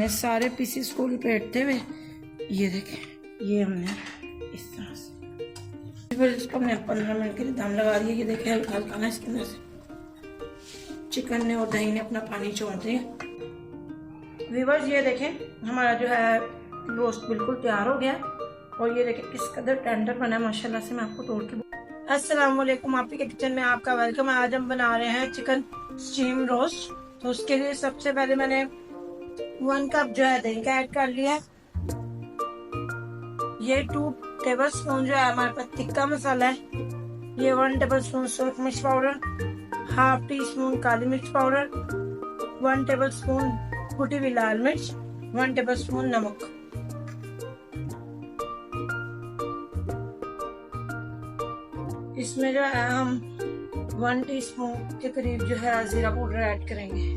हमने सारे पीसेस को लपेटते हुए ये देखें, ये हमने इस तरह से फिर इसको हमने 15 मिनट के लिए दम लगा दिया। ये देखें हल्का हल्का ना इसके अंदर से चिकन ने और दही ने अपना पानी छोड़ दिया। व्यूअर्स ये देखें हमारा जो है रोस्ट बिल्कुल तैयार हो गया और ये देखें किस कदर टेंडर बना है माशाल्लाह से। मैं आपको तोड़ के अस्सलाम वालेकुम, आप ही के किचन में आपका वेलकम। आज हम बना रहे हैं चिकन स्टीम रोस्ट। तो उसके लिए सबसे पहले मैंने 1 कप जो है दही का ऐड कर लिया है। ये 2 टेबल स्पून जो है हमारे पास टिक्का मसाला है। ये 1 टेबल स्पून सूरख मिर्च पाउडर, हाफ टी स्पून काली मिर्च पाउडर, 1 टेबल स्पून कुटी हुई लाल मिर्च, 1 टेबल स्पून नमक। इसमें जो है हम 1 टीस्पून के करीब जो है जीरा पाउडर ऐड करेंगे,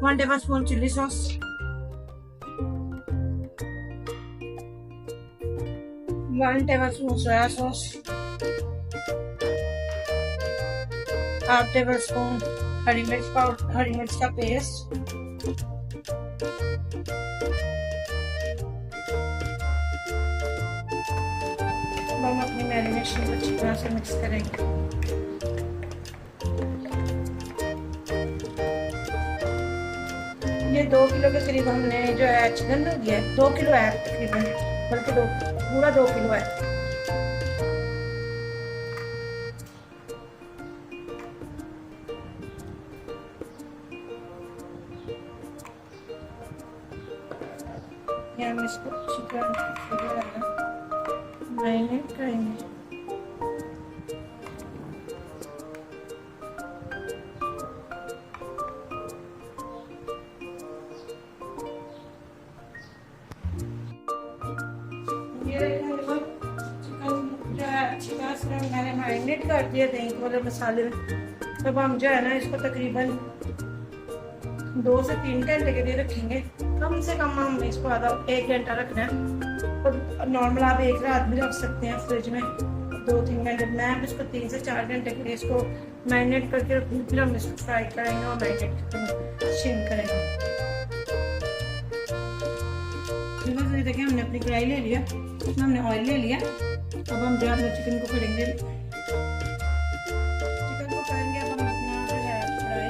1 tablespoon chilli sauce, 1 tablespoon soya sauce, half tablespoon हरी मिर्च पाउडर, हरी मिर्च का पेस्ट, हम अपनी मैरिनेशन को अच्छी तरह से मिक्स करेंगे। ये 2 किलो के करीब हमने जो है चिकन लिया है। 2 किलो है तकरीबन, बल्कि पूरा 2 किलो है। हम इसको चिकन मैरिनेट करेंगे। ये देखिए चिकन जो है अच्छी तरह से मैंने मैरिनेट कर दिया दही वाले मसाले में। तब हम जो है ना इसको तकरीबन 2 से 3 घंटे के लिए रखेंगे। कम से कम हम इसको आधा 1 घंटा रखना है। और नॉर्मल आप 1 रात भी रख सकते हैं फ्रिज में 2-3 घंटे। मैं इसको 3 से 4 घंटे के लिए इसको मैरिनेट करके रखूँगी। फिर हम इसको फ्राई करेंगे और मैरिनेट स्टीम करेंगे। ये देखिए हमने अपनी कढ़ाई ले लिया, इसमें हमने ऑयल ले लिया। अब हम जो अपने चिकन को करेंगे, अब हम अपना जो है फ्राई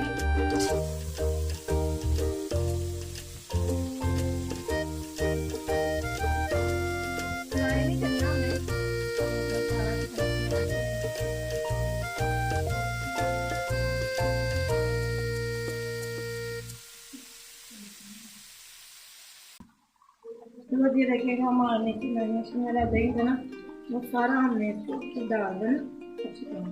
नहीं करना हमने। तो ये देखिएगा हमारा मैरिनेशन मेरा दही था ना, वो सारा हमने इसको डाल देना अच्छी तरह।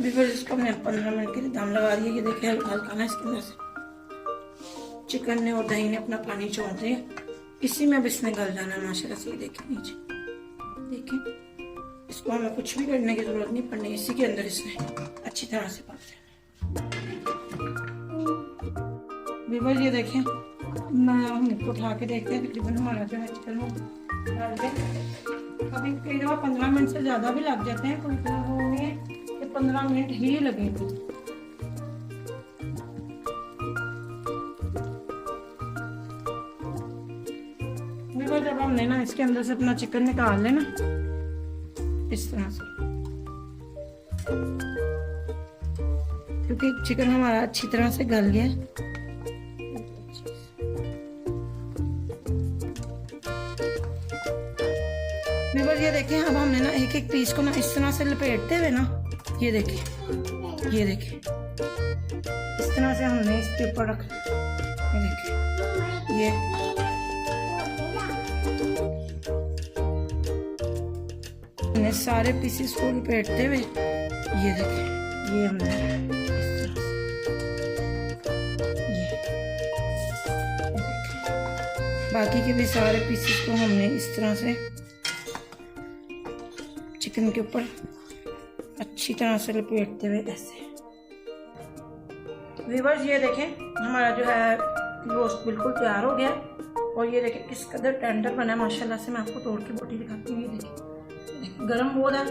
फिर इसको हमने 15 मिनट के लिए दम लगा दिया। ये देखिए हल्का हल्का ना इसके अंदर से चिकन ने और दही ने अपना पानी छोड़ दिया। इसी में अब इसने गल जाना है माशाल्लाह से। ये देखिए नीचे देखिए, इसको हमें कुछ भी करने की जरूरत नहीं पड़नी, इसी के अंदर इसने अच्छी तरह से पक जाना। ये देखें हम इसको उठा के देखते हैं। तकरीबन हमारा जो है चिकन वो डाल के कभी कई दफ़ा 15 मिनट से ज़्यादा भी लग जाते हैं। कोई वो नहीं है कि 15 मिनट ही लगेंगे। जब हमने ना इसके अंदर से अपना चिकन निकाल लेना इस तरह से, क्योंकि चिकन हमारा अच्छी तरह से गल गया। ये देखें अब हमने ना एक एक पीस को ना इस तरह से लपेटते हुए ना, ये देखें इस तरह से हमने इसके ऊपर रखना। ये देखें ये हमने सारे पीसेस को लपेटते हुए ये देखें, ये हमने इस तरह से बाकी के भी सारे पीसेस को हमने इस तरह से चिकन के ऊपर अच्छी तरह से लपेटते हुए ऐसे। व्यूअर्स ये देखें हमारा जो है रोस्ट बिल्कुल तैयार हो गया और ये देखें किस कदर टेंडर बना है माशाल्लाह से। मैं आपको तोड़ के बोटी दिखाती हूँ। ये देखें गर्म बहुत है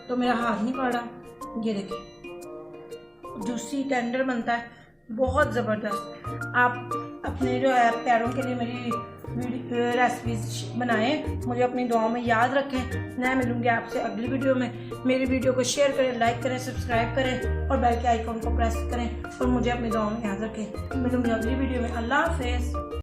तो मेरा हाथ नहीं पड़ रहा। ये देखिए जूसी टेंडर बनता है, बहुत ज़बरदस्त। आप अपने जो है पैरों के लिए मेरी रेसिपीज बनाएं, मुझे अपनी दुआओं में याद रखें। मैं मिलूंगी आपसे अगली वीडियो में। मेरी वीडियो को शेयर करें, लाइक करें, सब्सक्राइब करें और बेल के आइकॉन को प्रेस करें और मुझे अपनी दुआओं में याद रखें। मिलूंगी अगली वीडियो में। अल्लाह हाफिज़।